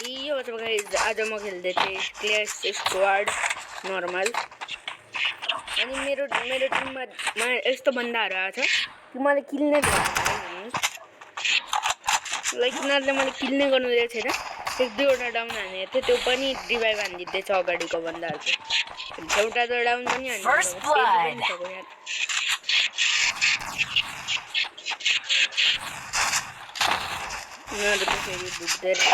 यो मतलब गाइस आज म खेल्दै थिएँ क्ल्याश स्क्वाड नर्मल अनि मेरो टिममा यस्तो बन्दाहरू आछ कि मैले किल नै गर्नु लाइक उनीहरूले मैले किल नै गर्नु दिएको छैन एक दुईवटा डाउन हानेको थियो त्यो पनि रिभाइभ हानिदिँदैछ अगाडिको बन्दाहरूले एउटा त डाउन पनि हानिदिनु यार उनीहरू त फेरि बुझ्दै रहेछ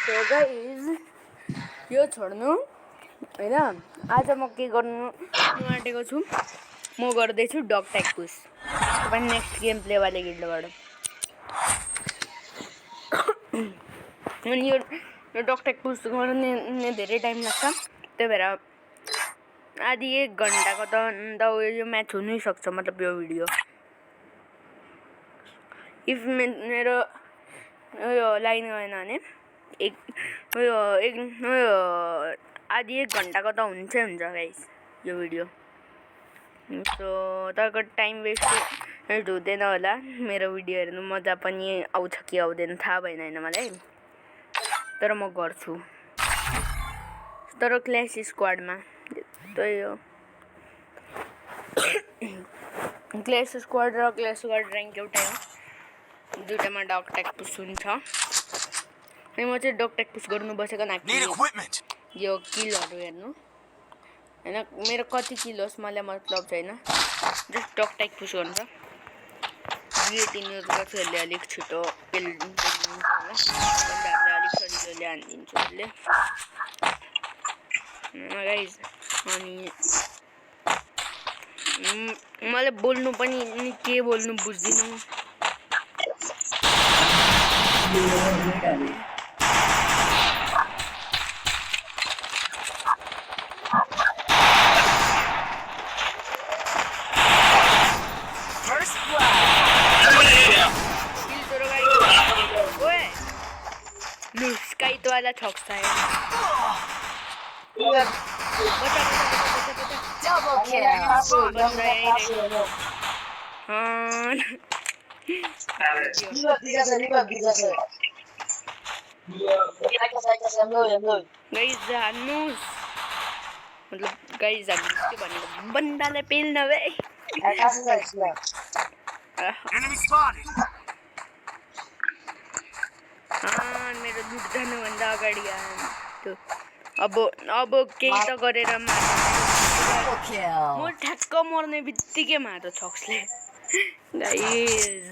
So guys, यो छोड्नु हैन आज म के गर्नु आँटेको छु म गर्दैछु डग ट्याग पुश तपाईं नेक्स्ट गेम प्ले वाले गिल्डबाट अनि यो डग ट्याग पुश गर्नु धेरै टाइम लाग्छ त्यही भएर आधी 1 घण्टाको त यो म्याच हुनै सक्छ मतलब यो भिडियो इफ मेरो यो लाइन गएन भने आधी 1 घण्टाको त हुन्छै हुन्छ गाइस यो भिडियो सो तपाईको टाइम वेस्ट हुँदैन होला मेरो भिडियो हेर्नु मजा पनि आउँछ कि आउँदैन थाहा भएन हैन मलाई तर म गर्छु तर क्ल्याश स्क्वाडमा त्यही हो क्ल्याश स्क्वाड र क्ल्याश स्क्वाड र्याङ्क एउटै हो दुईटामा डग ट्याग पुश हुन्छ अनि म चाहिँ डग ट्याग पुश गर्नु बसेको नाकि यो किलहरु हेर्नु हैन मेरो कति किल होस् मलाई मतलब छैन जस्ट डग ट्याग पुश गर्नु छ गिटिन युज गर्छु यसले अलिक छिटो किल दिन्छ होला बन्दाहरुले अलिक सजिलोले हान्दिन्छ यसले गाइस अनि मलाई बोल्नु पनि के बोल्नु बुझ्दिनु स्काई तो वाला छक्का है Double kill. गाइस जानुस मतलब गाइस जानुस के भनेको बन्दाले पेल नभए Enemy spotted. मेरो लुट जानु भन्दा अगाडि त्यो अब केही त गरेर म ठ्याक्क मर्ने बित्तिकै मार्छ छक्सले गाइस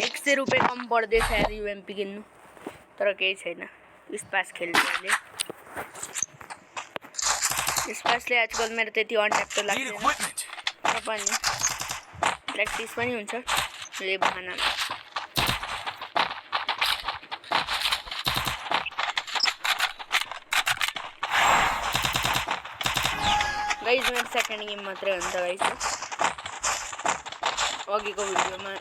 100 रुपैयाँ कम पर्दैछ यार युएमपी किन्नु तर केही छैन स्पास खेल्छु अहिले स्पासले आजकल मेरो त्यति अनट्याप त लाग्दैन तर पनि प्र्याक्टिस पनि हुन्छ ले बहाना गाइस मेरो सेकेन्ड गेम मात्रै हुन्छ गाइस अघिको भिडियोमा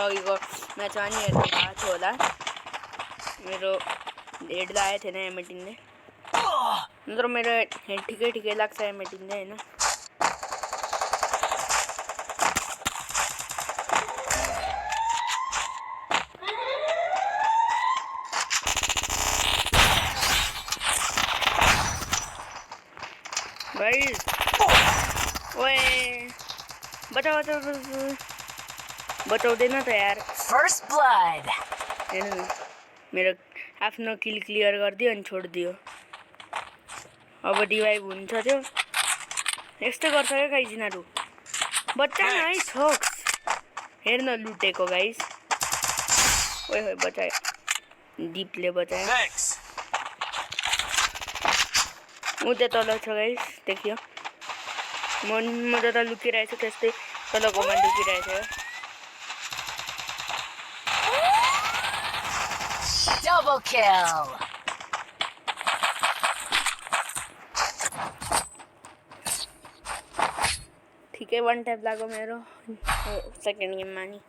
अघिको म्याच पनि हेर्नु भएको थियो होला मेरो हेड लागेको थिएन एमएटिनले तर मेरो हेड ठिकै लाग्छ एमएटिनले हैन गाइस ओए बचाउँदैन त यार First blood. हेर्नु मेरो आफ्नो किल क्लियर गरिदियो अनि छोडिदियो अब रिभाइभ हुन्छ त्यो यस्तो गर्छ क्या गाइस यिनीहरू बच्चा न है छोक्स हेर्न लुटेको गाइस ओए बचायो डिपले बचायो उ त्यहाँ तल छ गाइस देखियो म जता लुकिरहेछु त्यस्तै लोगों में दुखी रहे थे Double kill. ठीक है 1 टैप लागो मेरो सेकंड गेम मानी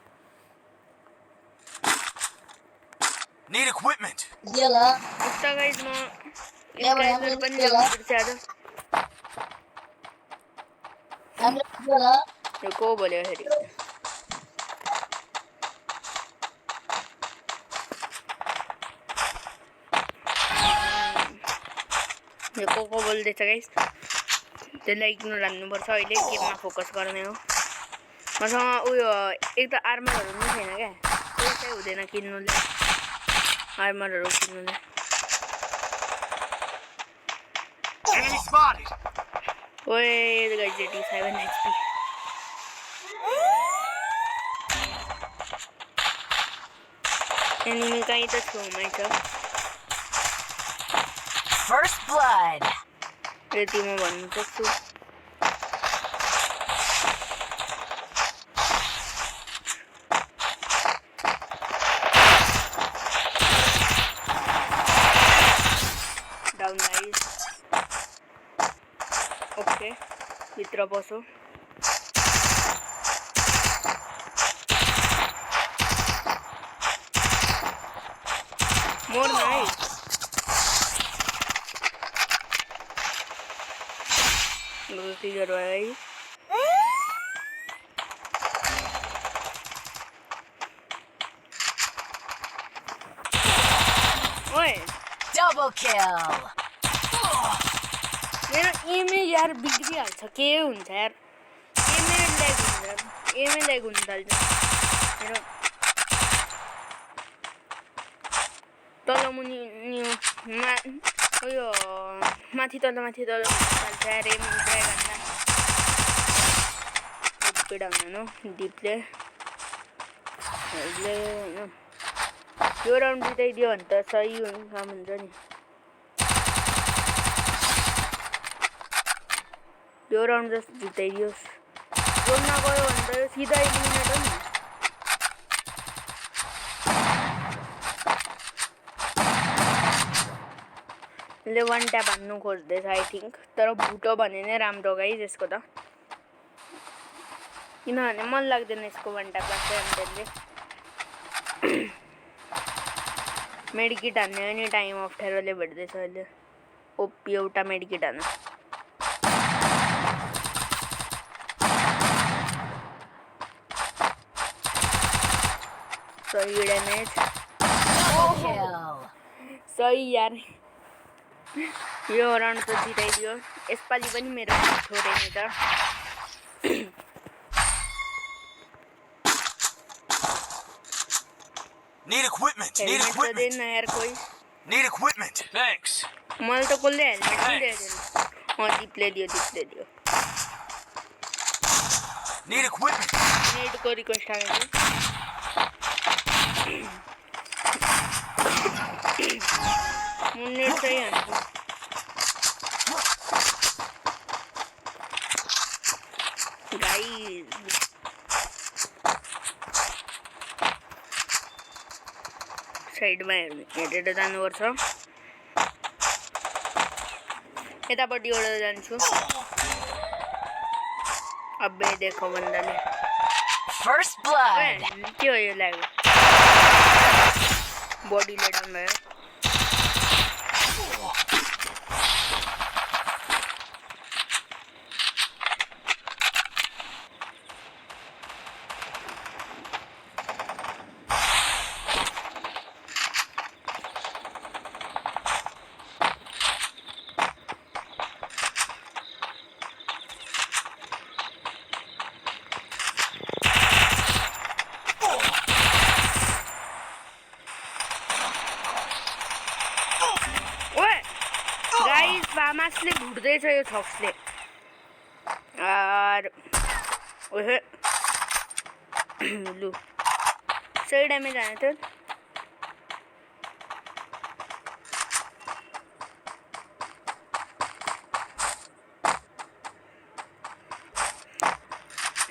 Need equipment. Yellow. उसका गाइस म Yeah, इसका इधर बन जाऊँ फिर से आजा Yellow. रुको बोले हरी रुको को बोल देछ गाइस त्यसलाई इग्नोर राख्नुपर्छ अहिले गेममा फोकस गर्ने हो मसँग उयो एक त आर्मरहरु पनि छैन के त्यसै हुँदैन किन्नुले आर्मरहरु किन्नुले Enemy spotted. ओए the guy 87 HP enemy कहीं त छेउमै छ First blood. यति म भन्नु सक्छु डाउन गाइस ओके भित्र बसो मोर नाइस गलती करवाई ओए Double kill. मेरो एमए यार बिग्रिहाल्छ के हुन्छ यार एमए ल्याग हुन थाल्छ मेरो तल मुनि उयो माथि तल थाल्छ यार एम ड्रागनलाई स्पिड आउनु डिपले यो राउन्ड जिताइदियो भने त सही काम हुन्छ नि यो राउन्ड जस्ट जिताइदियोस् जो नगयो भने त सिधा एलिमिनेट हो नि यसले 1 ट्याप हान्नु खोज्दैछ आई थिङ्क तर भुटो भने नै राम्रो गाइस यसको त किनभने मन लाग्दैन यसको 1 ट्याप लाग्छ एमटेनले मेडिकिट हान्ने पनि टाइम अप्ठ्यारोले भेट्दैछ अहिले ओपी एउटा मेडिकिट हान्नु सही डैमेज Kill. सही यार यो राउन्ड त जिताइदियो यसपालि पनि मेरो छोरे नि त Need equipment. Need हेलमेट त equipment. देन यार कोही Need equipment. Thanks. मलाई त कसले हेलमेट पनि दिएन दिपले दियो Need equipment. नेटको रिक्वेस्ट आएको म नेट चाहिँ हान्छु गाइस साइडमा हेरेर जानुपर्छ यतापट्टिबाट जान्छु अबे देखो बन्दाले First blood. के हो यो लाग्यो बडीले डाउन भयो गाइस फामासले भुट्दैछ यो छक्सले और ओहे लु सही ड्यामेज आयो त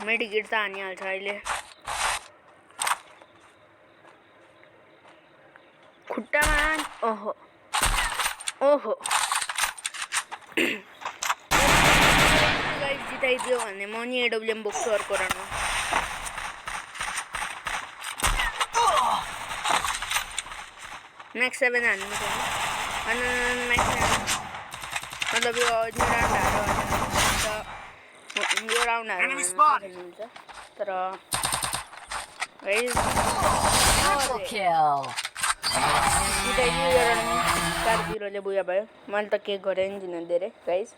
मेडिकेट त हानिहाल्छ अहिले खुट्टामा ओहो ओहो गाइस जिताइदियो भने म नि एडब्ल्युएम बोक्छु अर्को राउन्डमा मैक्स 7 हान्नु पर्छ अनि मैक्स 7 मतलब यो राउन्ड Enemy spotted. तर गाइस Triple kill. जिताइदियो चार जिरोले बुया भयो मैले त के गरेँ नि दिन धेरै गाइस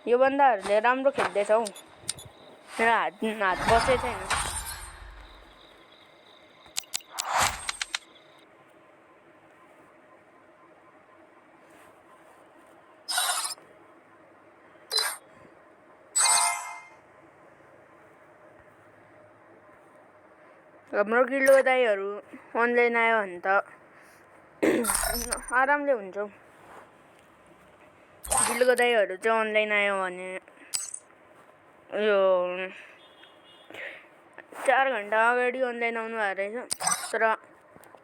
यो बन्दाहरूले राम्रो खेल्दैछ हौ मेरो हात बसेको छैन हाम्रो गिल्डो दाइहरू अनलाइन आयो भने त आरामले हुन्छ गिल्डोको दाइहरू चाहिँ अनलाइन आयो भने यो 4 घन्टा अगाडि अनलाइन आउनु भएको रहेछ तर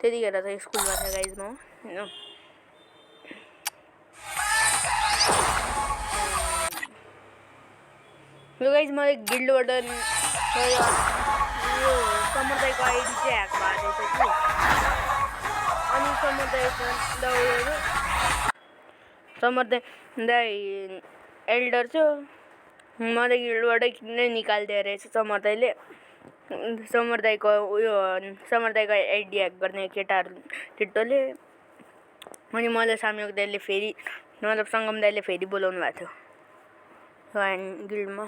त्यतिखेर त स्कुलमा थियो गाइज म हैन यो गाइज मैले गिल्डबाट यो समुदायको आइडी चाहिँ ह्याक भएको रहेछ कि अनि समुदाय एल्डर थियो मलाई गिल्डबाटै किन्नै निकालिदिएको रहेछ समुदायले समुदायको आइडी ह्याक गर्ने केटाले अनि मलाई साम्यक दाइले फेरि मतलब सङ्गम दाइले फेरि बोलाउनु भएको थियो गिल्डमा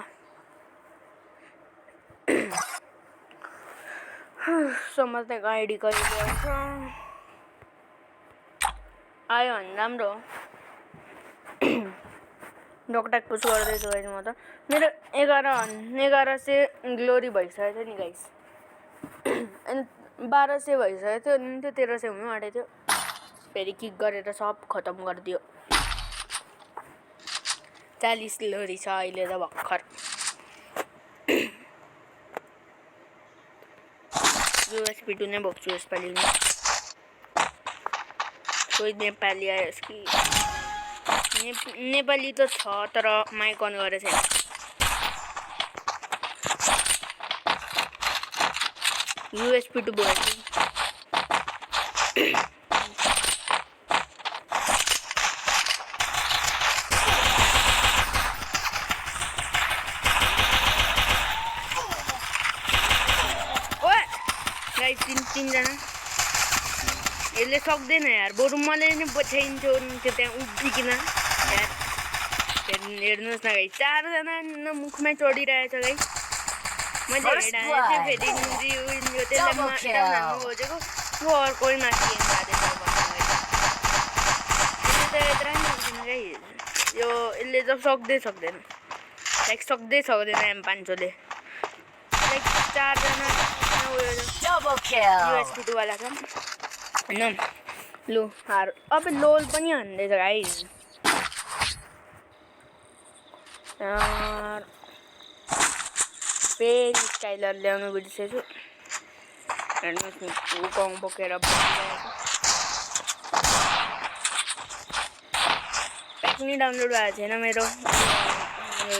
समुदायको आइडी कहिले आउँछ आयो भने राम्रो हो डकट्याक पुस गर्दैछु गाइस म त मेरो 1100 ग्लोरी भइसकेको थियो नि गाइस अनि 1200 भइसकेको थियो अनि त्यो 1300 हुनु आँटेको थियो फेरि किक गरेर सब खतम गरिदियो 40 ग्लोरी छ अहिले त भर्खर USB2 नै बोक्छु यसपालि कोही नेपाली आयो कि नेपाली त छ तर माइक अन गरेको छैन USB2 बोक्छु तीनजना यसले सक्दैन यार बरु मलाई नै बचाइन्छ त्यो त्यहाँ उभिकिन यार हेर्नुहोस् न गाइस 4 जना मुखमै चढिरहेछ गाइस मैले हेरेँ फेरि यो त्यसलाई हान्नु खोजेको यो अर्कै माथि जाँदैछ गाइस यो यसले त सक्दैन लाइक सक्दैन M500ले लाइक 4 जना Double kill. USB2 वाला छ हैन लु हार अब लोल पनि हान्दैछ गाइस फेरि स्काइलर ल्याउनु बिर्सेछु हेर्नुहोस् नि उकङ बोकेर प्याक नि डाउनलोड भएको छैन मेरो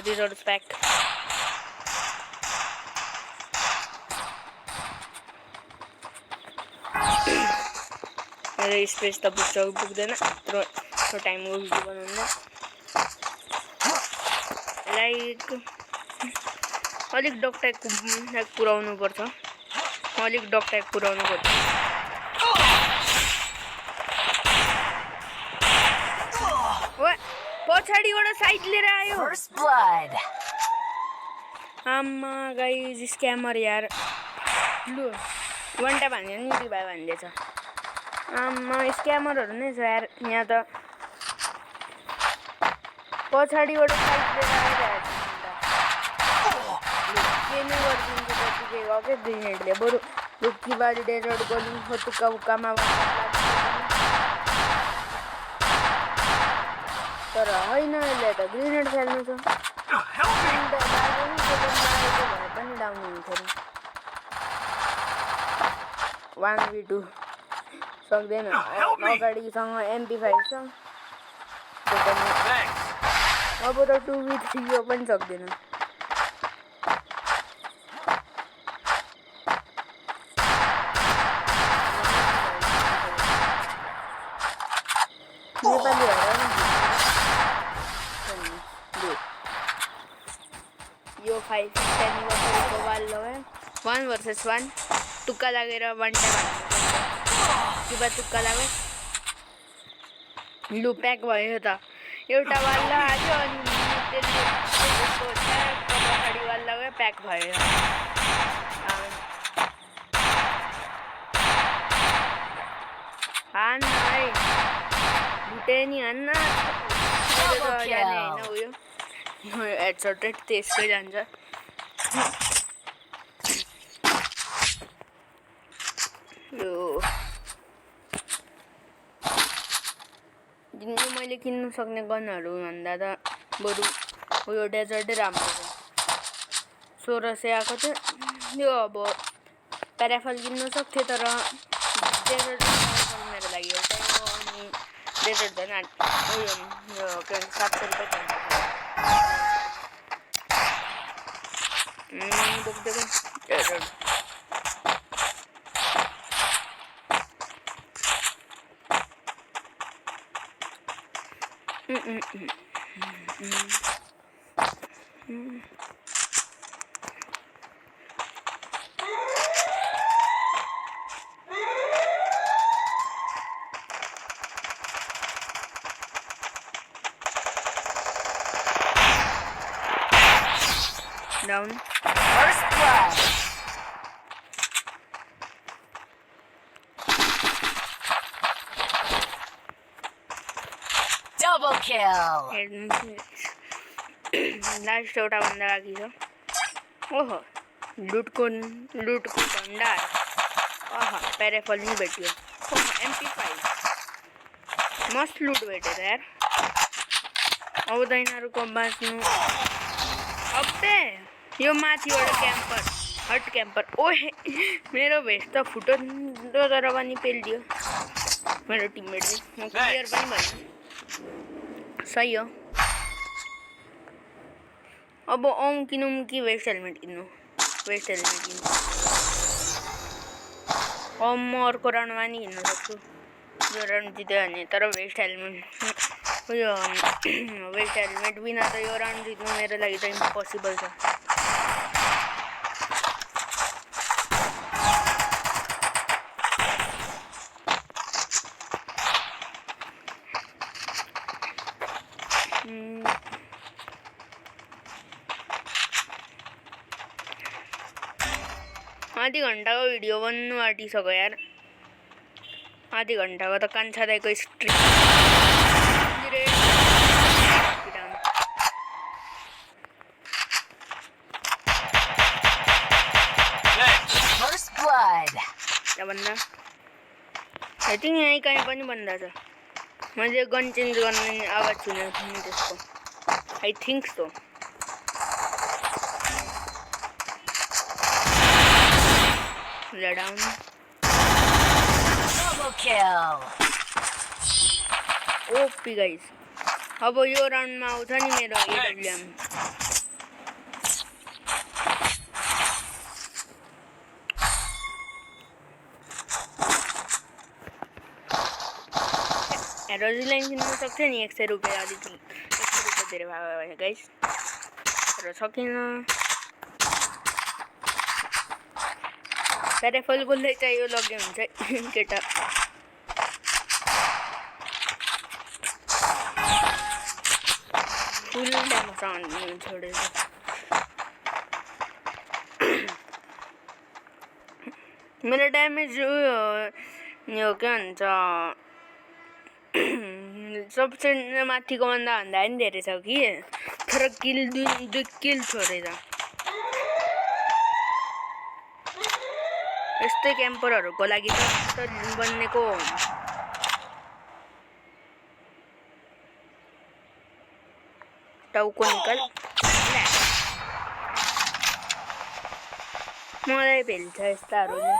रिजोर्स प्याक मेरो स्पेस त पुग्दैन यत्रो टाइम भिडियो बनाउनु लाइक अलिक डकट्याक पुऱ्याउनु पर्छ पछाडिबाट साइड लिएर आयो First blood. आम्मा गाइस स्क्यामर यार लु वान ट्याप हान्यो नि रिभाइभ हान्दैछ आम्मा स्क्यामरहरू नै छ यार यहाँ त पछाडिबाट साइड लिएर आइरहेको छ के नै गरिदिन्छ जतिकै गएकै ग्रेनेडले बरु रुक्की बाली डेजर्ट गर्नु फटुक्का उक्कामा तर होइन यसले त ग्रेनेड खेल्नु छ 1v2 सक्दैन अगाडिसँग MP5 छ Thanks. अब त 2v3 यो पनि सक्दैन नेपाली यो 5 एनिभर्सरीको वाल लगायो 1 versus 1 तुक्का लागेर 1 कि बा तुक्का लाग्यो लु प्याक भयो त एउटा वाल लाग्यो अनि त्यसले त्यसको ठ्याक्क पछाडि वाल लगायो प्याक भयो हान है भुटे नि हान्न होइन उयो हेडसट त्यसकै जान्छ यो मैले किन्नु सक्ने गनहरू भन्दा त बरु उयो डेजर्टै राम्रो छ 1600 आएको थियो यो अब प्याराफल किन्नु सक्थेँ तर डेजर्ट मेरो लागि एउटा हो अनि डेजर्ट झन् उयो यो 700 रुपियाँ बोक्दिएको desert down First blood. Double kill. Last एउटा भन्दा बाँकी छ ओहो लुटको भण्डार प्याराफल नि भेट्यो MP5 मस्त लुट भेटेर यार अब त यिनीहरूको बाँच्नु अबे यो माथिबाट क्याम्पर हट क्याम्पर ओहे मेरो भेस्ट त फुटो तर पनि पेलिदियो मेरो टिममेटले म क्लियर पनि भएन सही हो अब किनौँ कि वेस्ट हेलमेट किन्नु म अर्को राउन्डमा नि हिँड्न सक्छु यो राउन्ड जित्यो भने तर वेस्ट हेलमेट उयो वेस्ट हेलमेट बिना त यो राउन्ड जित्नु मेरो लागि त इम्पोसिबल छ आधी घन्टाको भिडियो बन्नु आँटिसक्यो यार आधी घन्टाको त कान्छा दाइको स्ट्रिक First blood. भन्दा आई थिङ्क यहीँ कहीँ पनि भन्दा छ मैले गन चेन्ज गर्ने आवाज सुनेको थिएँ त्यसको I think so down Double kill. OP guys अब यो राउन्डमा आउँछ नि मेरो AWM रोजिलाइन किन्न सक्छ नि 100 रुपियाँ अलिकति 100 रुपियाँ धेरै भयो गाइस तर सकिनँ प्याराफल बोल्दै चाहियो लग्यो हुन्छ केटा फुल ड्यामेज छोडेछ मेरो ड्यामेज यो के भन्छ सबसे माथिको भन्दा पनि धेरै छ कि तर किल दुई किल छोडेछ यस्तै क्याम्परहरूको लागि त बन्नेको टाउको निकाल मलाई भेल्छ यस्ताहरूले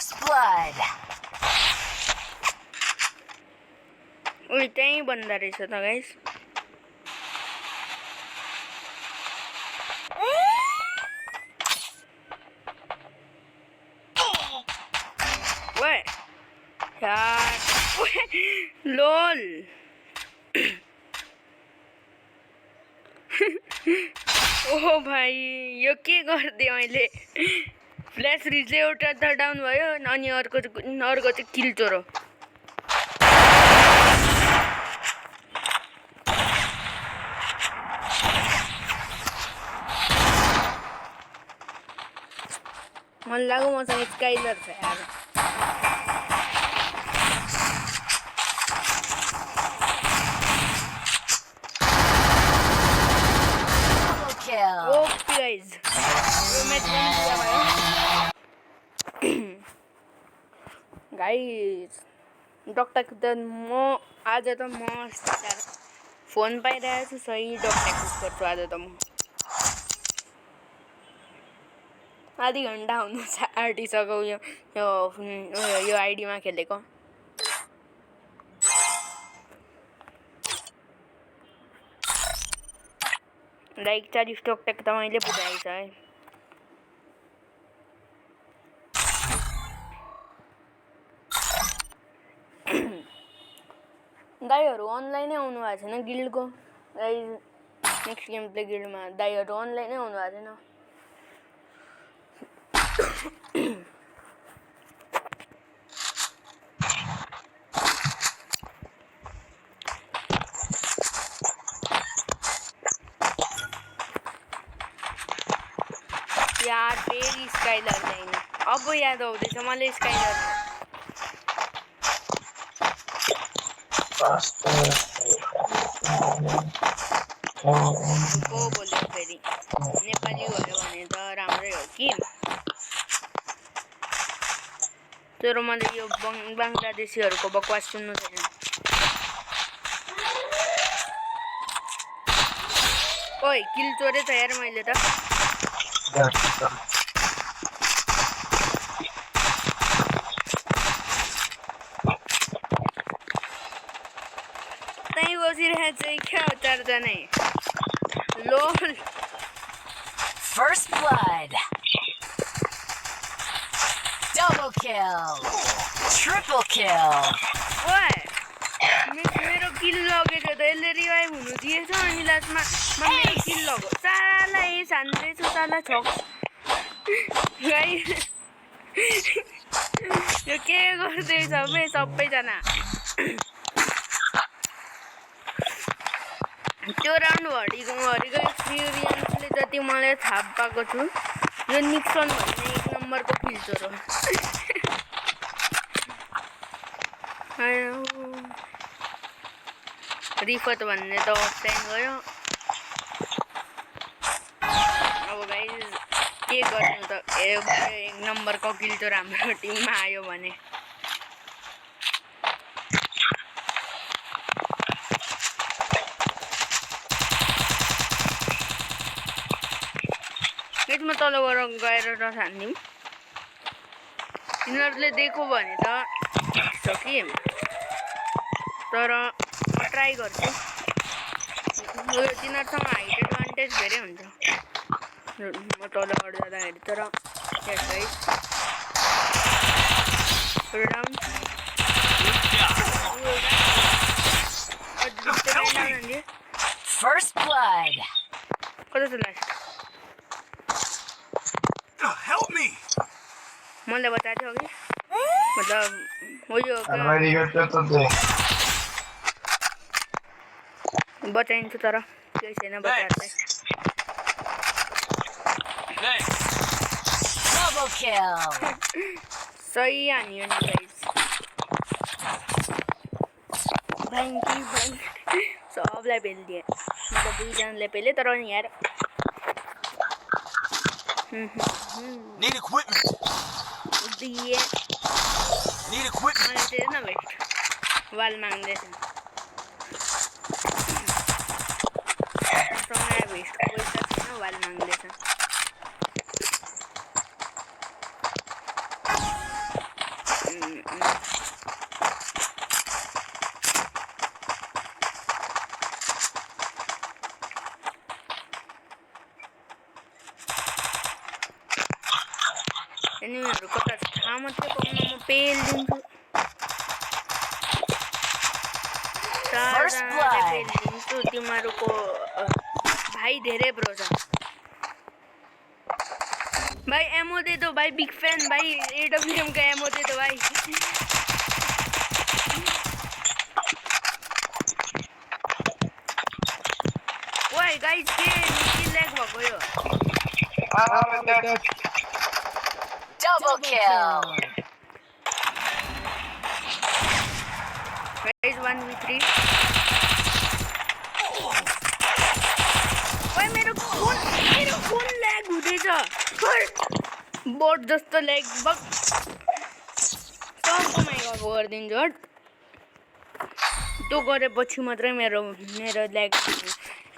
First blood. उही त्यहीँ बन्दा रहेछ त गाइस ओए यार ओए लोल ओ भाइ यो के गरिदिएँ मैले फ्ल्यास रिजले एउटा त डाउन भयो अनि अर्को चाहिँ किल चोरो मन लाग्यो मसँग स्काइलर छ यार Double kill. ओके गाइज यो म्याच पनि पुरा भयो गाइज डकटक त आज त म फोन पाइरहेको छु सही डकटक गर्छु आज त म आधी घन्टा हुनु आँटिसक्यो यो आइडीमा खेलेको लाइक 40 टकटक त मैले पुऱ्याएछ है दाइहरू अनलाइनै आउनु भएको छैन गिल्डको नेक्स्ट गेम प्ले गिल्डमा दाइहरू अनलाइनै आउनु भएको छैन यार फेरि स्काइलर छैन अब याद आउँदैछ मलाई स्काइलर को बोल्यो फेरि नेपाली भयो भने त राम्रै हो कि तर मलाई यो बङ्गलादेशीहरूको बकवास सुन्नु छैन ओइ किल चोरे त यार मैले त त्यहीँ बसिरहेको चाहिँ क्या हो चारजनै लोल First blood. Double kill. Triple kill. ओए मेरो किल लगेछ त यसले रिभाइभ हुनु दिएछ अनि लास्टमा म मेरो किल लगो साला ए शान्दै छु साला छक यो के गर्दैछ बे सबैजना त्यो राउन्ड घडीको एक्सपिरियन्सले जति मलाई थाहा पाएको छु यो निक्सन भन्ने 1 नम्बरको किल चोर हो रिफत भन्ने त अफलाइन गयो अब गाइस के गर्नु त 1 नम्बरको किल चोर हाम्रो टिममा आयो भने यसमा तल गएर नछान्दिम यिनीहरूले दिएको भने त छ कि तर ट्राई गर्छु तिनीहरूसँग हाइट एडभान्टेज धेरै हुन्छ म तल जाँदाखेरि तर First blood. कता छ लास्ट Help me! मलाई बताएको थियो कि मतलब हो यो बचाइन्छ तर केही छैन बचाहरूलाई Double kill. सही हानियो नि गाइस थ्याङ्क यू सबलाई पेलिदिएँ मतलब 2 जनाले पेले तर नि यार Need equipment. दिए Need equipment. मलाई चाहिँ न वेस्ट वाल माग्दैछ सँग वेस्टको पैसा छैन वाल माग्दैछ पेलिदिन्छु First blood. पेलिदिन्छु तिमीहरूको भाइ धेरै प्रो छ भाई एमो दे दो भाई बिग फैन भाई एडब्ल्यूएम का एमो दे दो भाई ओए गाइस के लैग भएको यो Double kill. गाइस 1v3 ओए मेरो फोन ल्याग हुँदैछ बोट जस्तो ल्याग बक सबैमा गएको गरिदिन्छु हट त्यो गरेपछि मात्रै मेरो ल्याग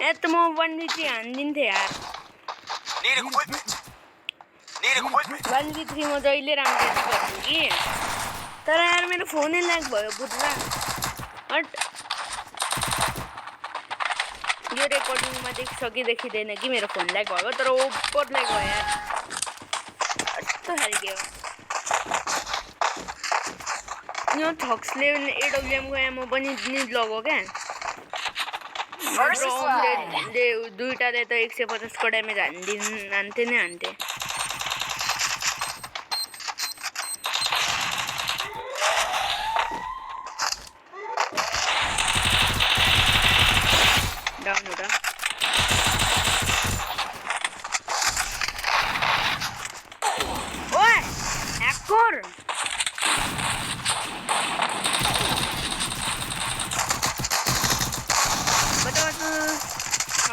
ए त म 1v3 हान्दिन्थेँ यार Need equipment. Need equipment. 1v3 म जहिले राम्रो गर्छु कि तर यार मेरो फोनै ल्याग भयो बुझ्ला हट यो रेकर्डिङमा देख्छ कि देखिँदैन कि मेरो फोन ल्याग भएको तर ओभर ल्याग भयो यार कस्तो खालके हो यो थक्सले एडब्ल्युएमको एमो पनि निड लगो क्या First blood. दुईटाले त 150 को ड्यामेज हान्थे नै हान्थे डाउन हो त ओए ह्याकर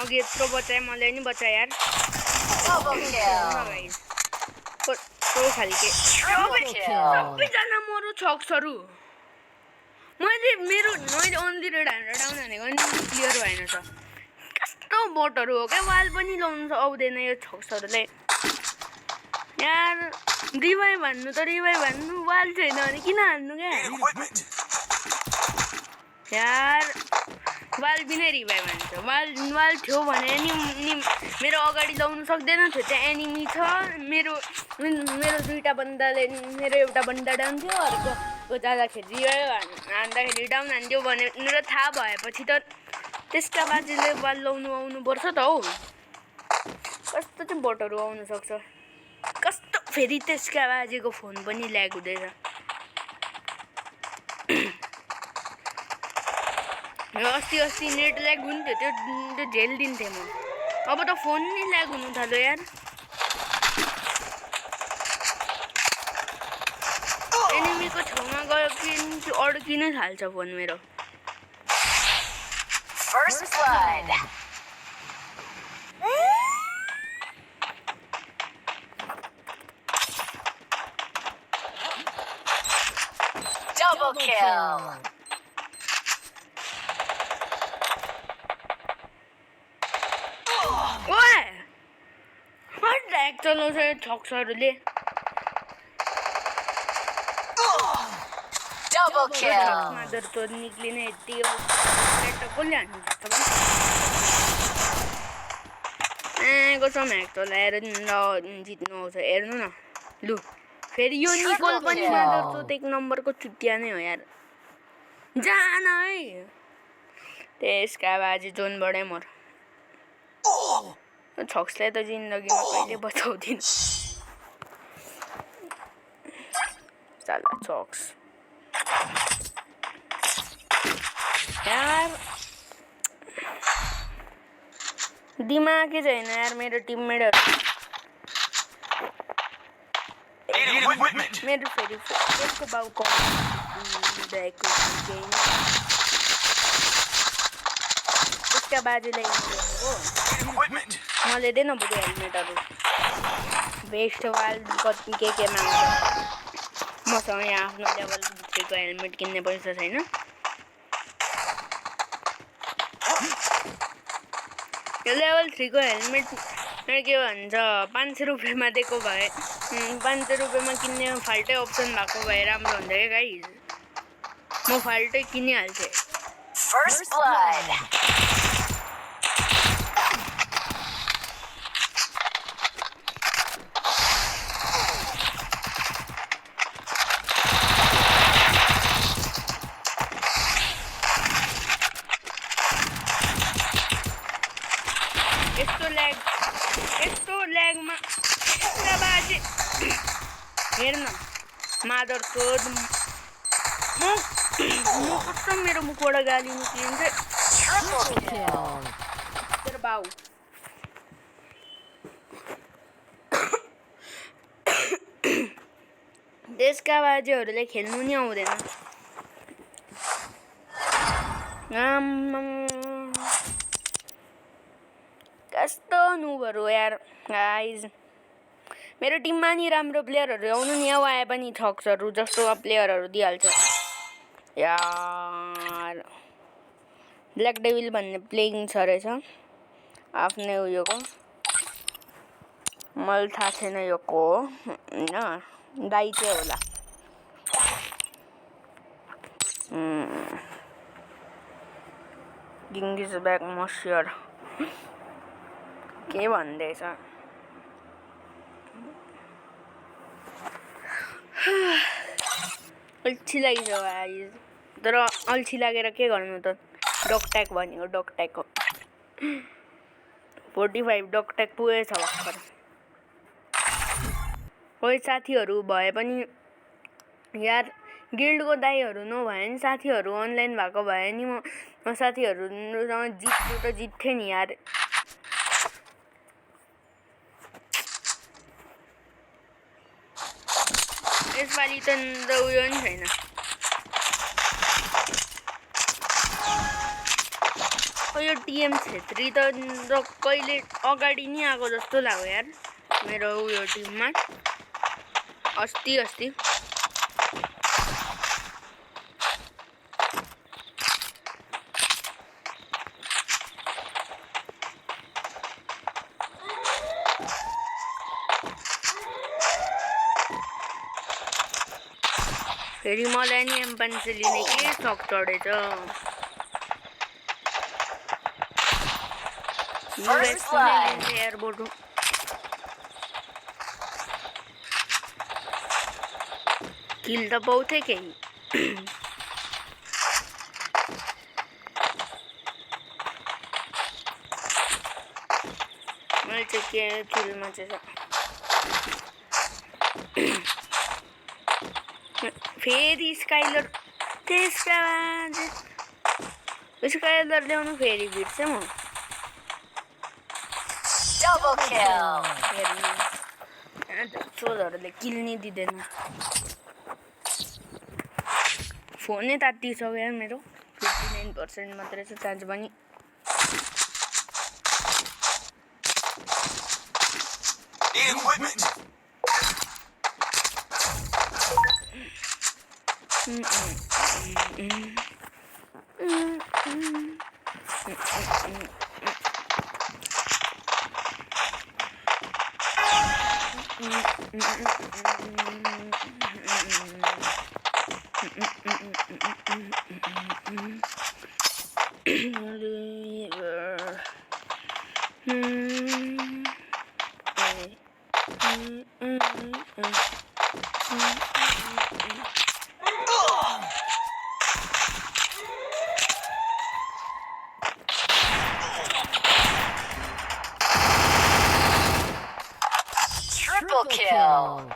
अघि यत्रो बचाएँ मैले नि बचाएँ यार Double kill. कस्तो खालके Triple kill. सबैजना मरो छक्सहरू मैले ओन्ली रेड हानेर डाउन हानेको नि क्लियर भएन त कस्तो बोटहरू हो क्या वाल पनि लाउनु आउँदैन यो छक्सहरूले यार रिभाइभ हान्नु त रिभाइभ हान्नु वाल छैन भने किन हान्नु क्या Need equipment. यार वाल बिनै रिभाइभ हान्छ वाल थियो भने नि मेरो अगाडि लाउनु सक्दैन थियो त्यहाँ एनिमी छ मेरो दुईटा बन्दाले मेरो एउटा बन्दा डाउन थियो अर्को जाँदाखेरि रिभाइभ हान्दाखेरि डाउन हान्थ्यो भनेर थाहा भएपछि त त्यसका बाजेले वाल लाउनु आउनुपर्छ त हौ कस्तो चाहिँ बोटहरू आउनु सक्छ कस्तो फेरि त्यसका बाजेको फोन पनि ल्याग हुँदैछ अस्ति नेट ल्याग हुन्थ्यो त्यो झेल्दिन्थेँ म अब त फोन नै ल्याग हुनु थाल्यो यार एनिमीको छेउमा गयो कि अड्किनै थाल्छ फोन मेरो First blood. Double kill. ओए ल्याग चलाउँछ यो छक्सहरूले Double kill. मादर त निक्लिने यति कसले हान्नु सक्छ कसम ह्याक चलाएर जित्नु आउँछ हेर्नु न लु फेरि यो निकोल पनि मादर त 1 नम्बरको चुतिया नै हो यार जान है त्यसका बाजे जोनबाटै मर छक्सलाई त जिन्दगीमा कहिले बचाउँदिन साला छक्स यार दिमागै छैन यार मेरो टिममेटहरू Need equipment. मेरो फेरि त्यसको बाउको त्यसका बाजेलाई हो Need equipment. मैले दिएन बुझ्यो हेलमेटहरू बेस्ट वाल के माग्छ मसँग यहाँ आफ्नो लेभल 3 को हेलमेट किन्ने पैसा छैन यो लेभल 3 को हेलमेट के भन्छ 500 रुपियाँमा दिएको भए 500 रुपियाँमा किन्ने फाल्टै अप्सन भएको भए राम्रो हुन्थ्यो क्या गाइस म फाल्टै किनिहाल्थेँ First blood. ब्यागमा यसका बाजे हेर्न मादर चोद म कस्तो मेरो मुखबाट गाली निक्लिन्छ Triple kill. तेरो बाउ देशका बाजेहरूले खेल्नु नि आउँदैन कस्तो नुबहरू यार गाइज मेरो टिममा नि राम्रो प्लेयरहरू आउनु नि आउ आए पनि ठक्सहरू जस्तो प्लेयरहरू दिइहाल्छ यार ब्ल्याक डेभिल भन्ने प्लेइङ छ रहेछ आफ्नै उयोको मलाई थाहा छैन यो को हो होइन दाइ चाहिँ होला गिङ्गिस ब्याक मस्यर के भन्दैछ अल्छी लागिछ गाइज तर अल्छी लागेर के गर्नु त डकट्याक भनेको डकट्याक हो 45 डकट्याक पुगेछ भर्खर कोही साथीहरू भए पनि यार गिल्डको दाइहरू नभए नि साथीहरू अनलाइन भएको भए नि म साथीहरूसँग जित्नु त जित्थेँ नि यार यसपालि त उयो नि छैन यो टिएम छेत्री त कहिले अगाडि नि आएको जस्तो लाग्यो यार मेरो उयो टिममा अस्ति फेरि मलाई नि M5 लिने के शौक चढेछ First blood. एयरबोट किल त पाउँथे केही मैले चाहिँ के किलमा चाहिँ फेरि स्काइलर त्यसका स्काइलर ल्याउनु फेरि बिर्छ म Double kill. चोरहरूले किल नि दिँदैन फोनै तात्तिसक्यो यार मेरो 59% मात्रै छ चार्ज पनि Need equipment. Triple kill.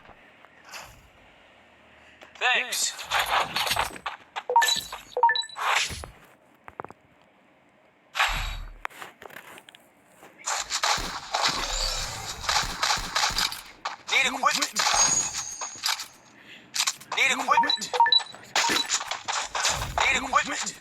Thanks. Need equipment. Need equipment. Need equipment.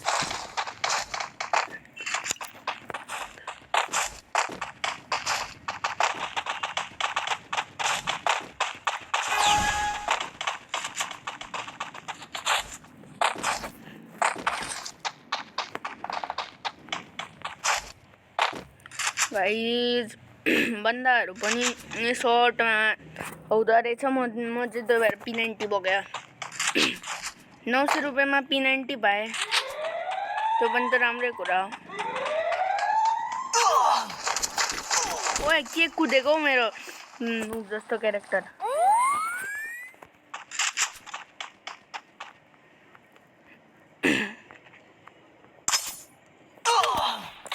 Guys बन्दाहरू पनि सर्टमा आउँदो रहेछ म चाहिँ त्यो भएर P90 बोक्यो 900 रुपियाँमा P90 पाएँ त्यो पनि त राम्रै कुरा हो ओए के कुदेको हौ मेरो जस्तो क्यारेक्टर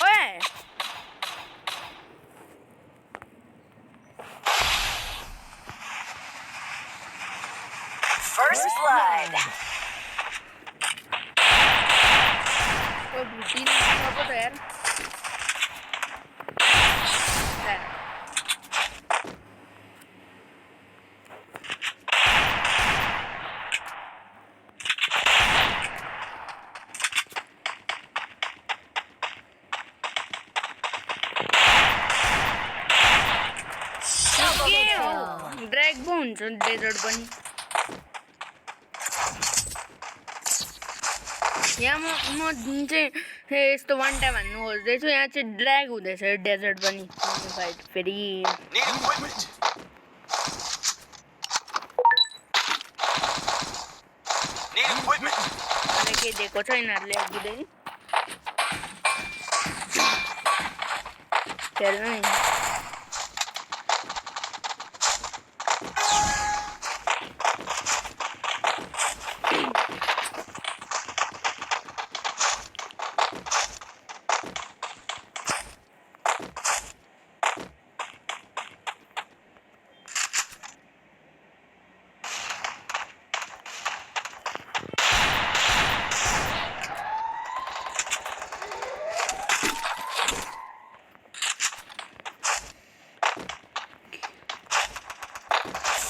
ओए blood. ओ भुटी नको त यार Double के kill. हो ड्र्याग पो हुन्छ डेजर्ट पनि यहाँ म चाहिँ यस्तो वान टाइम हान्नु खोज्दैछु यहाँ चाहिँ ड्र्याग हुँदैछ डेजर्ट पनि फाइट फेरि Need equipment. Need equipment. मलाई केही दिएको छ यिनीहरूले अघिदेखि हेर्नु नि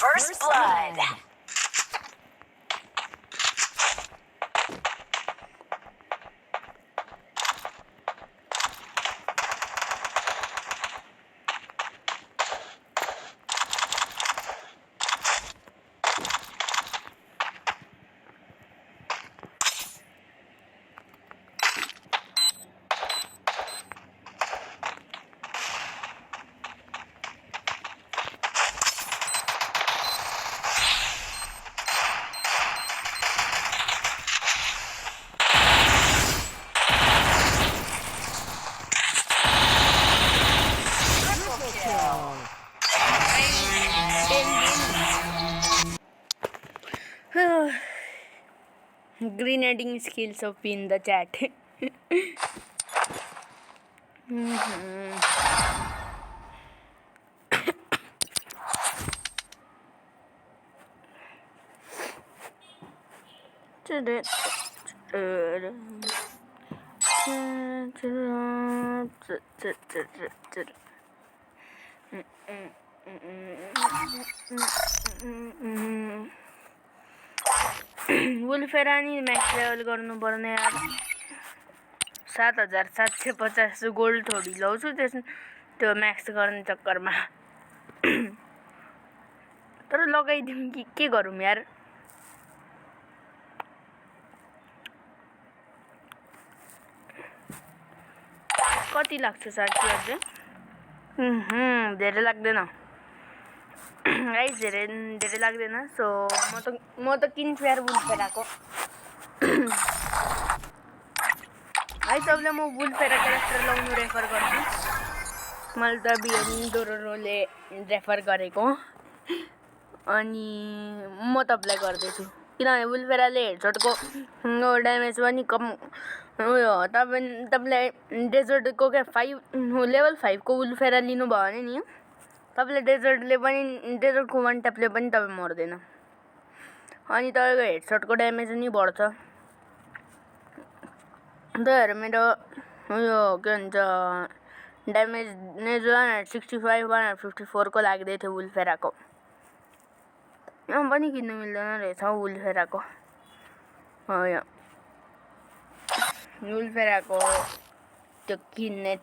First blood. Grenading skills of in the chat. वुल्फेरानी मैक्स लेवल गर्नु पर्ने यार 7750 गोल्ड थोडी लाउँछु त्यो म्याक्स गर्ने चक्करमा तर लगाइदिउँ कि के गरौँ यार कति लाग्छ साथी अझै धेरै लाग्दैन गाइस धेरै लाग्दैन सो म त किन्छु यार वुल्फेराको है सबले म वुल्फेरा क्यारेक्टर लाउनु रेफर गर्छु मैले त बिएन डोरोरोले रेफर गरेको अनि म तपाईँलाई गर्दैछु किनभने वुल्फेराले हेडसटको ड्यामेज पनि कम उयो तपाईँलाई डेजर्टको क्या 5 लेभल 5 को वुल्फेरा लिनुभयो भने नि तपाईँले डेजर्टको वान ट्यापले पनि तपाईँ मर्दैन अनि तपाईँको हेडसटको ड्यामेज पनि बढ्छ त्यही मेरो उयो के भन्छ ड्यामेज 165 154 को लाग्दै थियो वुल्फेराको पनि किन्नु मिल्दैन रहेछ वुल्फेराको वुल्फेराको त्यो किन्ने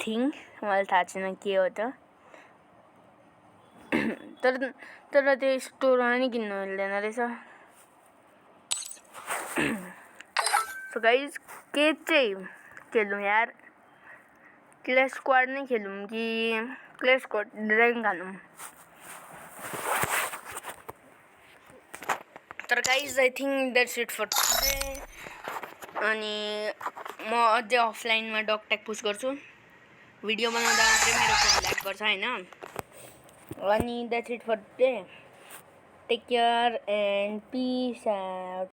थिङ मलाई थाहा छैन के हो त तर त्यो स्टोरमा नि किन्नु मिल्दैन रहेछ सो गाइस के चाहिँ खेलौँ यार क्लैश स्क्वाड नै खेलौँ कि क्लैश स्क्वाड र्याङ्क हालौँ तर guys I think that's it for today अनि म अझै अफलाइनमा डग ट्याग पुस्ट गर्छु भिडियो बनाउँदा मात्रै मेरो फोन ल्याग गर्छ हैन अनि that's it for today take care and peace out